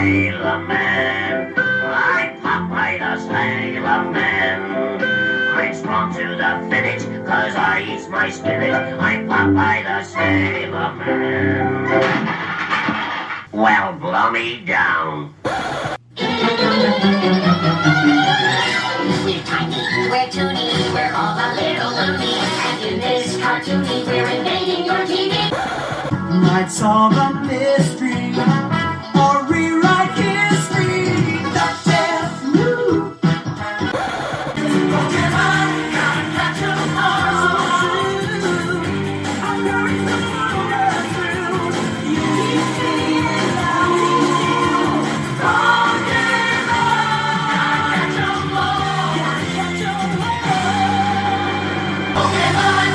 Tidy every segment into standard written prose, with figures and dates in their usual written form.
Sailor Man. I'm Popeye the Sailor Man. I'm strong to the finish, cause I eat my spinach. I'm Popeye the Sailor Man. Well, blow me down. We're tiny, we're toony, we're all a little loony. And in this cartoony, we're invading your TV. Might solve a mystery or rewrite history. The death loop. Pokemon, gotta catch 'em all. I'm going to follow through. You keep feeling how we feel. Pokemon, gotta catch 'em all. Gotta catch 'em all. Pokemon.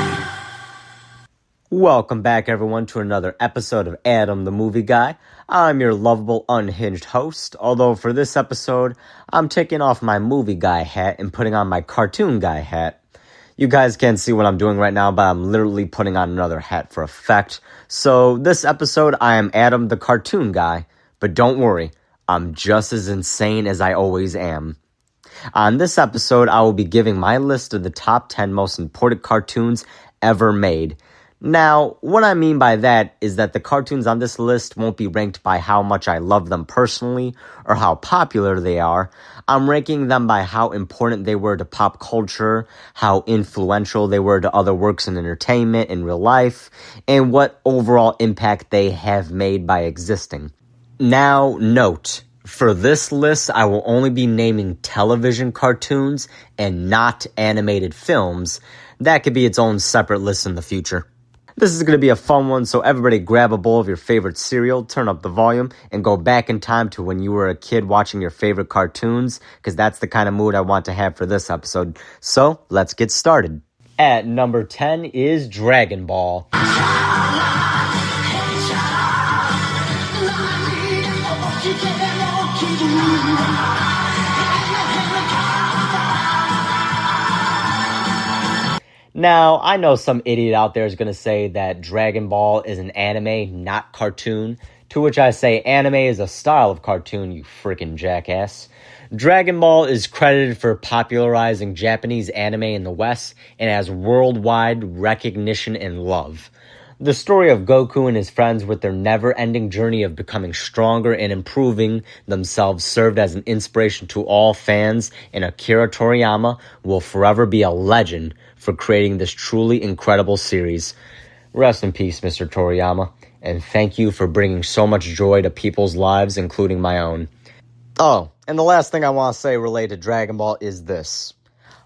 Welcome back, everyone, to another episode of Adam the Movie Guy. I'm your lovable, unhinged host, although for this episode, I'm taking off my movie guy hat and putting on my cartoon guy hat. You guys can't see what I'm doing right now, but I'm literally putting on another hat for effect. So this episode, I am Adam the cartoon guy, but don't worry, I'm just as insane as I always am. On this episode, I will be giving my list of the top 10 most important cartoons ever made. Now, what I mean by that is that the cartoons on this list won't be ranked by how much I love them personally or how popular they are. I'm ranking them by how important they were to pop culture, how influential they were to other works in entertainment in real life, and what overall impact they have made by existing. Now, note, for this list, I will only be naming television cartoons and not animated films. That could be its own separate list in the future. This is going to be a fun one, so everybody grab a bowl of your favorite cereal, turn up the volume, and go back in time to when you were a kid watching your favorite cartoons, because that's the kind of mood I want to have for this episode. So, let's get started. At number 10 is Dragon Ball. Now, I know some idiot out there is going to say that Dragon Ball is an anime, not cartoon, to which I say anime is a style of cartoon, you freaking jackass. Dragon Ball is credited for popularizing Japanese anime in the West and has worldwide recognition and love. The story of Goku and his friends with their never-ending journey of becoming stronger and improving themselves served as an inspiration to all fans, and Akira Toriyama will forever be a legend for creating this truly incredible series. Rest in peace, Mr. Toriyama, and thank you for bringing so much joy to people's lives, including my own. Oh, and the last thing I want to say related to Dragon Ball is this.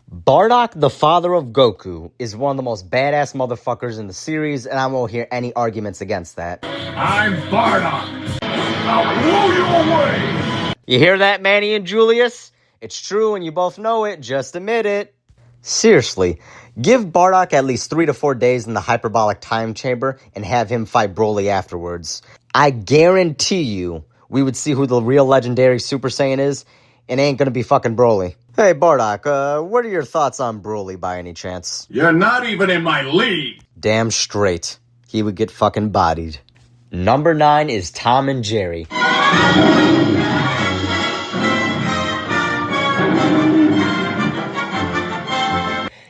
Bardock, the father of Goku, is one of the most badass motherfuckers in the series, and I won't hear any arguments against that. I'm Bardock. I'll blow you away. You hear that, Manny and Julius? It's true, and you both know it. Just admit it. Seriously, give Bardock at least 3 to 4 days in the hyperbolic time chamber and have him fight Broly afterwards. I guarantee you we would see who the real legendary Super Saiyan is, and it ain't gonna be fucking Broly. Hey, Bardock, what are your thoughts on Broly by any chance? You're not even in my league. Damn straight. He would get fucking bodied. Number 9 is Tom and Jerry.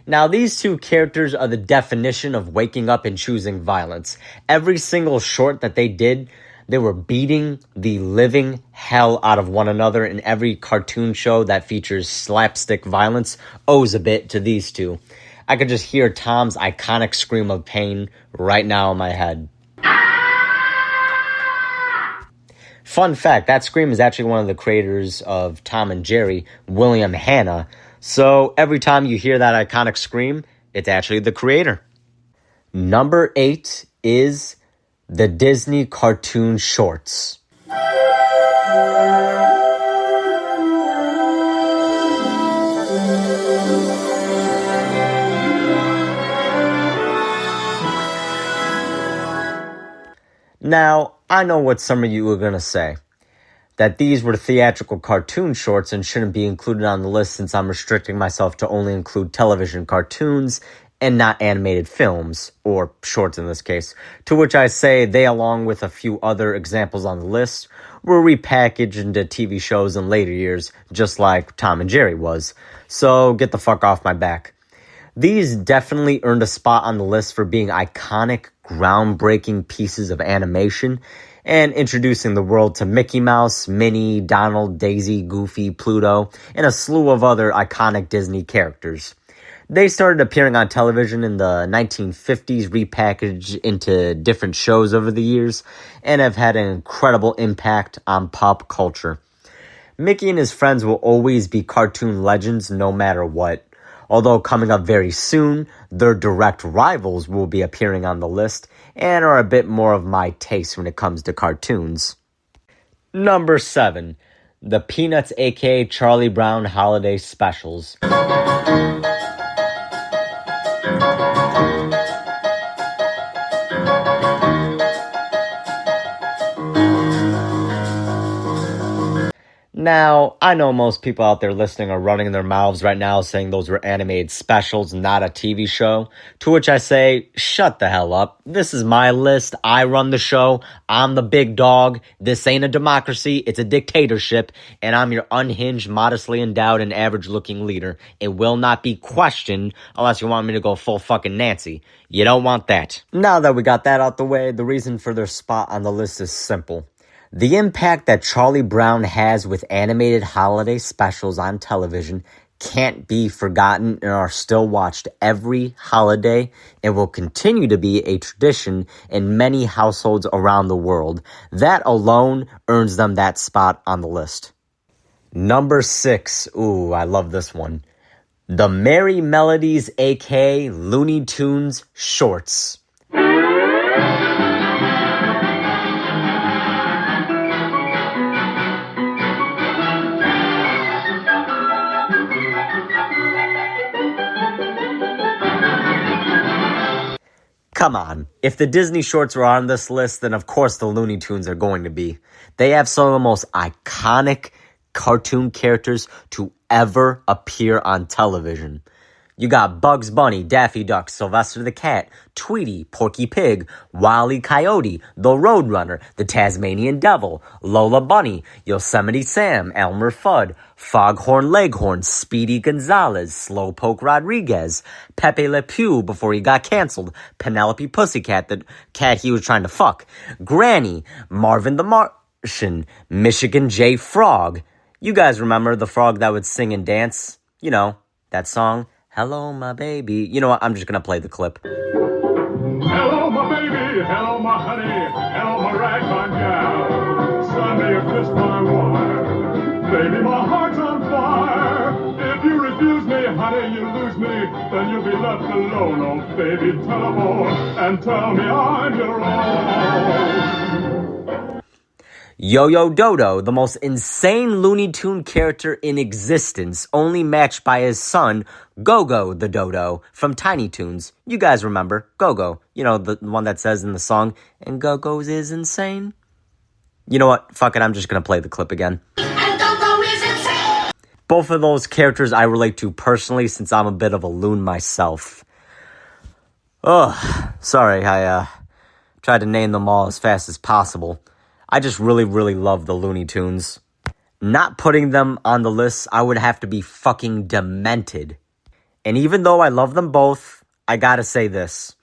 Now, these two characters are the definition of waking up and choosing violence. Every single short that they did, they were beating the living hell out of one another, and every cartoon show that features slapstick violence owes a bit to these two. I could just hear Tom's iconic scream of pain right now in my head. Fun fact, that scream is actually one of the creators of Tom and Jerry, William Hanna. So every time you hear that iconic scream, it's actually the creator. Number 8 is the Disney cartoon shorts. Now, I know what some of you are going to say. That these were theatrical cartoon shorts and shouldn't be included on the list since I'm restricting myself to only include television cartoons and not animated films, or shorts in this case, to which I say they, along with a few other examples on the list, were repackaged into TV shows in later years, just like Tom and Jerry was. So get the fuck off my back. These definitely earned a spot on the list for being iconic, groundbreaking pieces of animation and introducing the world to Mickey Mouse, Minnie, Donald, Daisy, Goofy, Pluto, and a slew of other iconic Disney characters. They started appearing on television in the 1950s, repackaged into different shows over the years, and have had an incredible impact on pop culture. Mickey and his friends will always be cartoon legends no matter what. Although coming up very soon, their direct rivals will be appearing on the list and are a bit more of my taste when it comes to cartoons. Number 7. The Peanuts aka Charlie Brown Holiday Specials. Now, I know most people out there listening are running their mouths right now saying those were animated specials, not a TV show. To which I say, shut the hell up. This is my list. I run the show. I'm the big dog. This ain't a democracy. It's a dictatorship. And I'm your unhinged, modestly endowed, and average-looking leader. It will not be questioned unless you want me to go full fucking Nancy. You don't want that. Now that we got that out the way, the reason for their spot on the list is simple. The impact that Charlie Brown has with animated holiday specials on television can't be forgotten and are still watched every holiday and will continue to be a tradition in many households around the world. That alone earns them that spot on the list. Number 6. Ooh, I love this one. The Merry Melodies, aka Looney Tunes shorts. Come on, if the Disney shorts were on this list, then of course the Looney Tunes are going to be. They have some of the most iconic cartoon characters to ever appear on television. You got Bugs Bunny, Daffy Duck, Sylvester the Cat, Tweety, Porky Pig, Wile E. Coyote, the Roadrunner, the Tasmanian Devil, Lola Bunny, Yosemite Sam, Elmer Fudd, Foghorn Leghorn, Speedy Gonzales, Slowpoke Rodriguez, Pepe Le Pew before he got canceled, Penelope Pussycat, the cat he was trying to fuck, Granny, Marvin the Martian, Michigan J. Frog. You guys remember the frog that would sing and dance? You know, that song? Hello, my baby. You know what? I'm just going to play the clip. Hello, my baby. Hello, my honey. Hello, my ragtime gal. Sunday, you kissed my wire. Baby, my heart's on fire. If you refuse me, honey, you lose me. Then you'll be left alone. Oh, baby, tell 'em all and tell me I'm your own. Yo-Yo Dodo, the most insane Looney Tune character in existence, only matched by his son, Go-Go the Dodo, from Tiny Toons. You guys remember, Go-Go. You know, the one that says in the song, and Go-Go's is insane. You know what? Fuck it, I'm just gonna play the clip again. And Go-Go is insane! Both of those characters I relate to personally since I'm a bit of a loon myself. Ugh, sorry, I tried to name them all as fast as possible. I just really, really love the Looney Tunes. Not putting them on the list, I would have to be fucking demented. And even though I love them both, I gotta say this.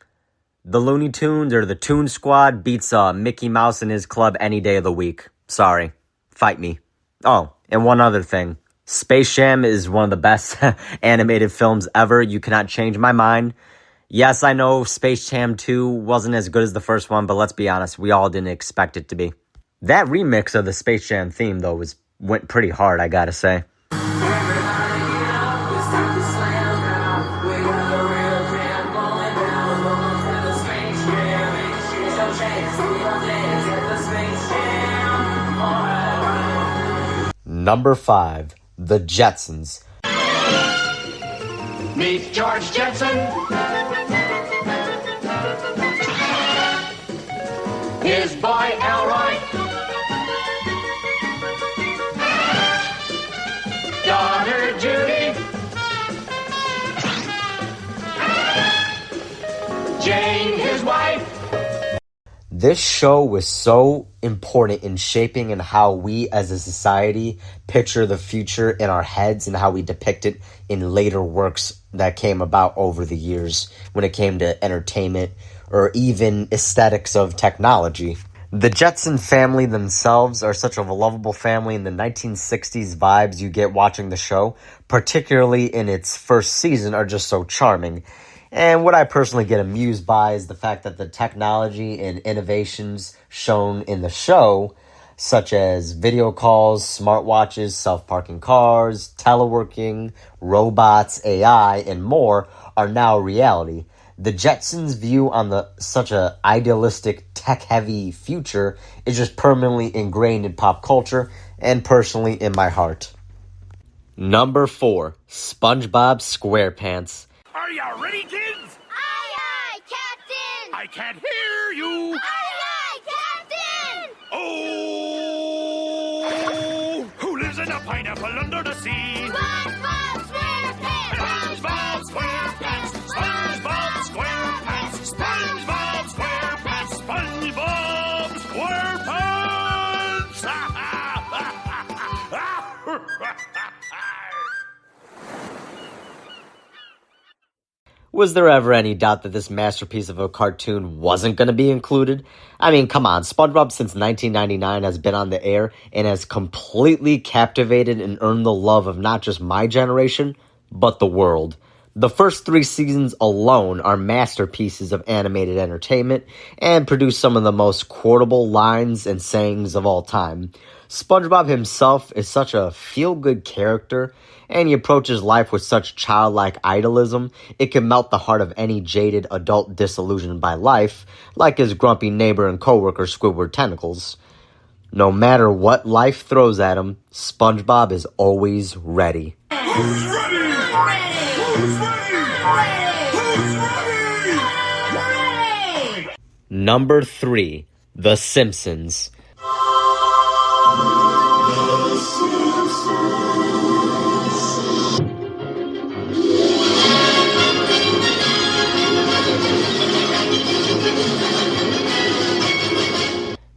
The Looney Tunes or the Toon Squad beats Mickey Mouse and his club any day of the week. Sorry. Fight me. Oh, and one other thing. Space Jam is one of the best animated films ever. You cannot change my mind. Yes, I know Space Jam 2 wasn't as good as the first one, but let's be honest, we all didn't expect it to be. That remix of the Space Jam theme, though, went pretty hard, I gotta say. Number 5, The Jetsons. Meet George Jetson. His boy Elroy. Daughter Judy. This show was so important in shaping and how we as a society picture the future in our heads and how we depict it in later works that came about over the years when it came to entertainment or even aesthetics of technology. The Jetson family themselves are such a lovable family, and the 1960s vibes you get watching the show, particularly in its first season, are just so charming. And what I personally get amused by is the fact that the technology and innovations shown in the show, such as video calls, smartwatches, self-parking cars, teleworking, robots, AI, and more, are now reality. The Jetsons' view on such a idealistic, tech-heavy future is just permanently ingrained in pop culture and personally in my heart. Number 4, SpongeBob SquarePants. Are you ready, kids? Aye, aye, Captain! I can't hear you. Aye, aye, Captain! Oh, who lives in a pineapple under the sea? SpongeBob SquarePants! SpongeBob SquarePants, SpongeBob SquarePants, SpongeBob SquarePants, SpongeBob SquarePants. Was there ever any doubt that this masterpiece of a cartoon wasn't going to be included? I mean, come on, SpongeBob since 1999 has been on the air and has completely captivated and earned the love of not just my generation, but the world. The first 3 seasons alone are masterpieces of animated entertainment and produce some of the most quotable lines and sayings of all time. SpongeBob himself is such a feel-good character, and he approaches life with such childlike idolism, it can melt the heart of any jaded adult disillusioned by life, like his grumpy neighbor and coworker Squidward Tentacles. No matter what life throws at him, SpongeBob is always ready. Who's ready? I'm ready. Who's ready? I'm ready. Who's ready? I'm ready. Number 3, The Simpsons.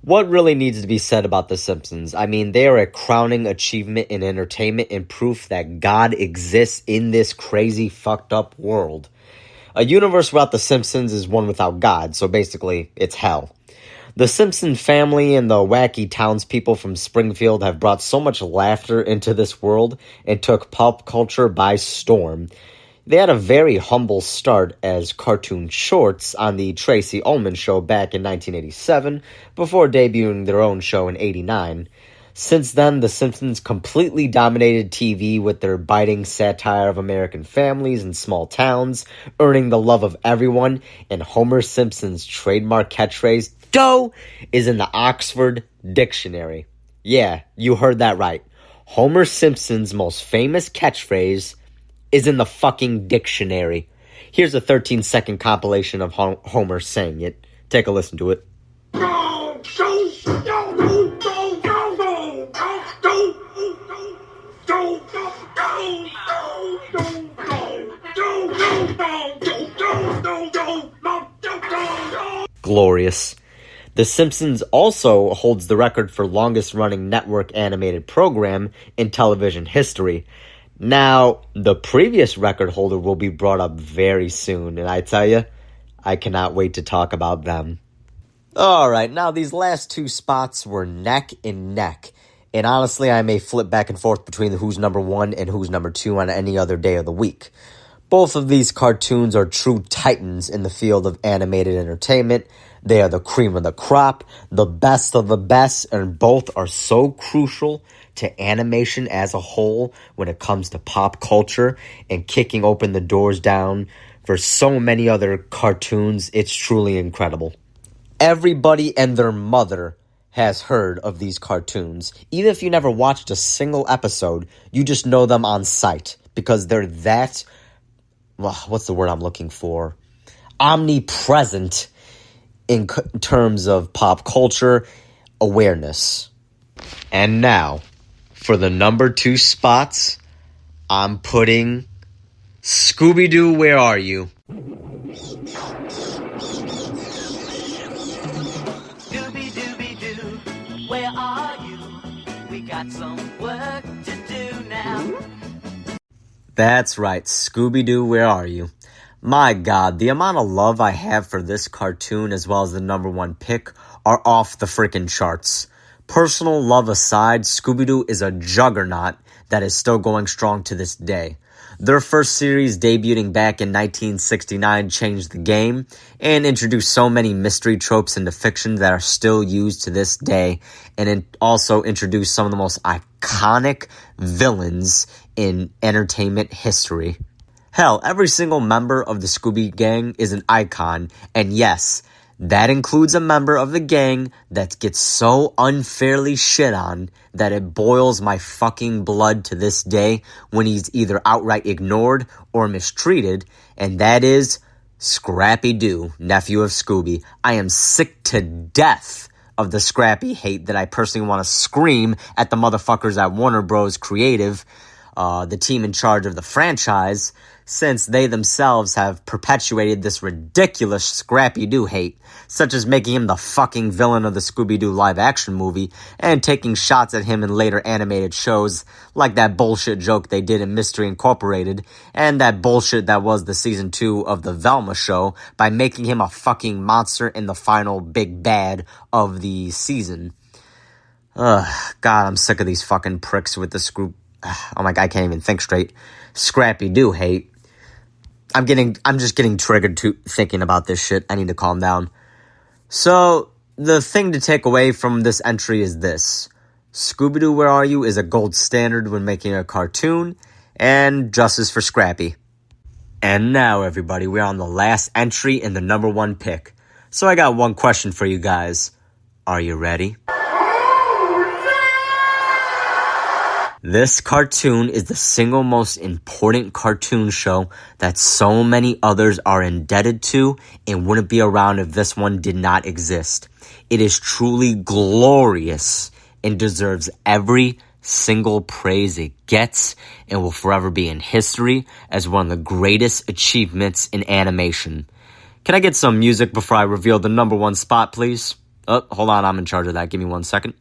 What really needs to be said about The Simpsons? I mean, they are a crowning achievement in entertainment and proof that God exists in this crazy, fucked up world. A universe without The Simpsons is one without God, so basically, it's hell. The Simpson family and the wacky townspeople from Springfield have brought so much laughter into this world and took pop culture by storm. They had a very humble start as cartoon shorts on the Tracy Ullman Show back in 1987, before debuting their own show in 89. Since then, The Simpsons completely dominated TV with their biting satire of American families and small towns, earning the love of everyone, and Homer Simpson's trademark catchphrase, "Dough," is in the Oxford Dictionary. Yeah, you heard that right. Homer Simpson's most famous catchphrase is in the fucking dictionary. Here's a 13-second compilation of Homer saying it. Take a listen to it. Glorious. The Simpsons also holds the record for longest-running network animated program in television history. Now, the previous record holder will be brought up very soon, and I tell you, I cannot wait to talk about them. Alright, now these last 2 spots were neck and neck, and honestly, I may flip back and forth between who's number 1 and who's number 2 on any other day of the week. Both of these cartoons are true titans in the field of animated entertainment. They are the cream of the crop, the best of the best, and both are so crucial to animation as a whole when it comes to pop culture and kicking open the doors down for so many other cartoons. It's truly incredible. Everybody and their mother has heard of these cartoons. Even if you never watched a single episode, you just know them on sight because they're that, what's the word I'm looking for? Omnipresent in terms of pop culture awareness. And now, for the number 2 spots, I'm putting Scooby-Doo, Where Are You? got some work to do now. That's right, Scooby-Doo, where are you? My God, the amount of love I have for this cartoon as well as the number one pick are off the freaking charts. Personal love aside, Scooby-Doo is a juggernaut that is still going strong to this day. Their first series, debuting back in 1969, changed the game and introduced so many mystery tropes into fiction that are still used to this day, and it also introduced some of the most iconic villains in entertainment history. Hell, every single member of the Scooby Gang is an icon, and yes, that includes a member of the gang that gets so unfairly shit on that it boils my fucking blood to this day when he's either outright ignored or mistreated, and that is Scrappy-Doo, nephew of Scooby. I am sick to death of the Scrappy hate that I personally want to scream at the motherfuckers at Warner Bros. Creative, the team in charge of the franchise, since they themselves have perpetuated this ridiculous Scrappy-Doo hate, such as making him the fucking villain of the Scooby-Doo live-action movie and taking shots at him in later animated shows like that bullshit joke they did in Mystery Incorporated and that bullshit that was the season 2 of the Velma show by making him a fucking monster in the final big bad of the season. Ugh, God, I'm sick of these fucking pricks with the oh my God, I can't even think straight. Scrappy-Doo hate. I'm just getting triggered to thinking about this shit. I need to calm down. So, the thing to take away from this entry is this. Scooby-Doo, Where Are You? Is a gold standard when making a cartoon, and justice for Scrappy. And now, everybody, we're on the last entry in the number one pick. So I got one question for you guys. Are you ready? This cartoon is the single most important cartoon show that so many others are indebted to and wouldn't be around if this one did not exist. It is truly glorious and deserves every single praise it gets and will forever be in history as one of the greatest achievements in animation. Can I get some music before I reveal the number one spot, please? Oh, hold on, I'm in charge of that. Give me 1 second.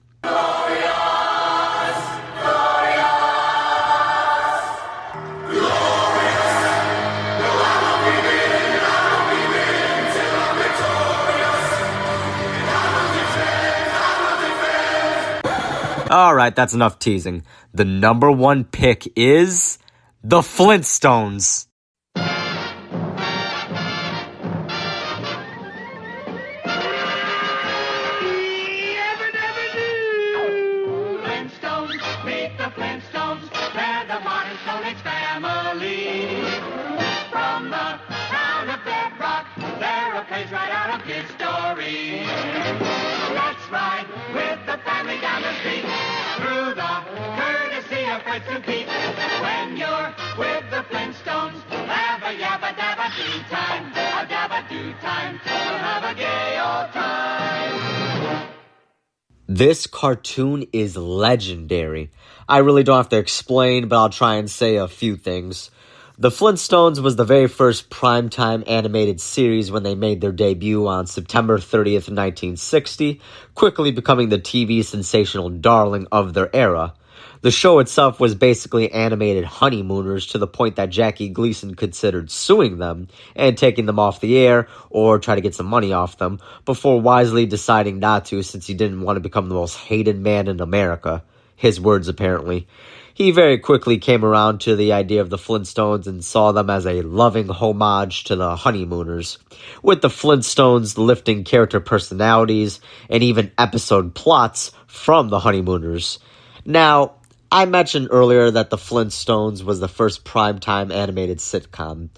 Alright, that's enough teasing. The number one pick is The Flintstones. Flintstones, meet the Flintstones. They're the modern Stone Age family. From the town of Bedrock, they're a page right out of Kid Story. Let's ride with the family down the street through the courtesy of Fred to Pete. When you're with the Flintstones, have a yabba dabba do time, a dabba do time. We'll have a gay old time. This cartoon is legendary. I really don't have to explain, but I'll try and say a few things. The Flintstones was the very first primetime animated series when they made their debut on September 30th, 1960, quickly becoming the TV sensational darling of their era. The show itself was basically animated honeymooners to the point that Jackie Gleason considered suing them and taking them off the air or try to get some money off them before wisely deciding not to since he didn't want to become the most hated man in America. His words, apparently. He very quickly came around to the idea of the Flintstones and saw them as a loving homage to the honeymooners, with the Flintstones lifting character personalities and even episode plots from the honeymooners. Now, I mentioned earlier that the Flintstones was the first primetime animated sitcom.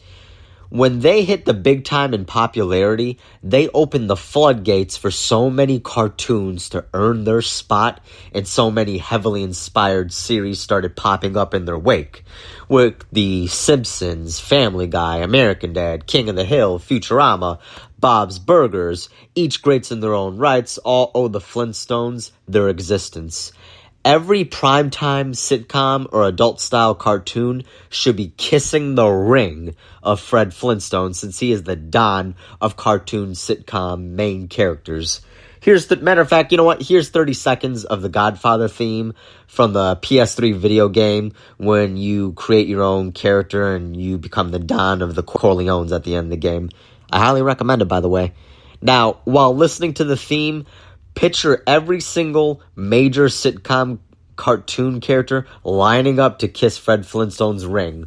When they hit the big time in popularity, they opened the floodgates for so many cartoons to earn their spot, and so many heavily inspired series started popping up in their wake. With The Simpsons, Family Guy, American Dad, King of the Hill, Futurama, Bob's Burgers, each greats in their own rights, all owe the Flintstones their existence. Every primetime sitcom or adult-style cartoon should be kissing the ring of Fred Flintstone since he is the Don of cartoon sitcom main characters. Matter of fact, you know what? Here's 30 seconds of the Godfather theme from the PS3 video game when you create your own character and you become the Don of the Corleones at the end of the game. I highly recommend it, by the way. Now, while listening to the theme, picture every single major sitcom cartoon character lining up to kiss Fred Flintstone's ring.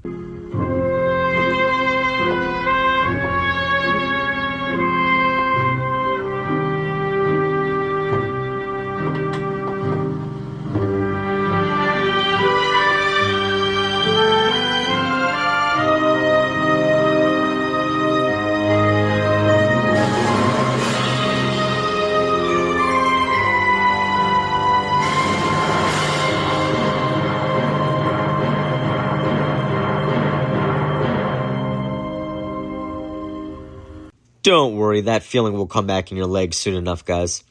Don't worry, that feeling will come back in your legs soon enough, guys.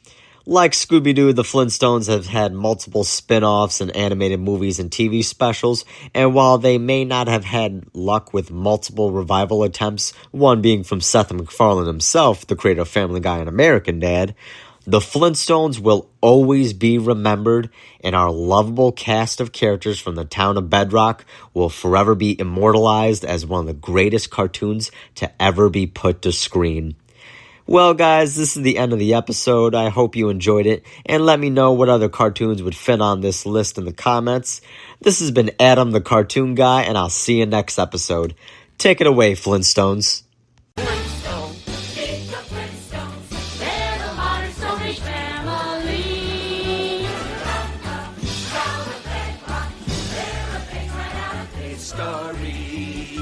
Like Scooby-Doo, the Flintstones have had multiple spin-offs and animated movies and TV specials, and while they may not have had luck with multiple revival attempts, one being from Seth MacFarlane himself, the creator of Family Guy and American Dad, the Flintstones will always be remembered, and our lovable cast of characters from the town of Bedrock will forever be immortalized as one of the greatest cartoons to ever be put to screen. Well, guys, this is the end of the episode. I hope you enjoyed it, and let me know what other cartoons would fit on this list in the comments. This has been Adam the Cartoon Guy, and I'll see you next episode. Take it away, Flintstones. Story.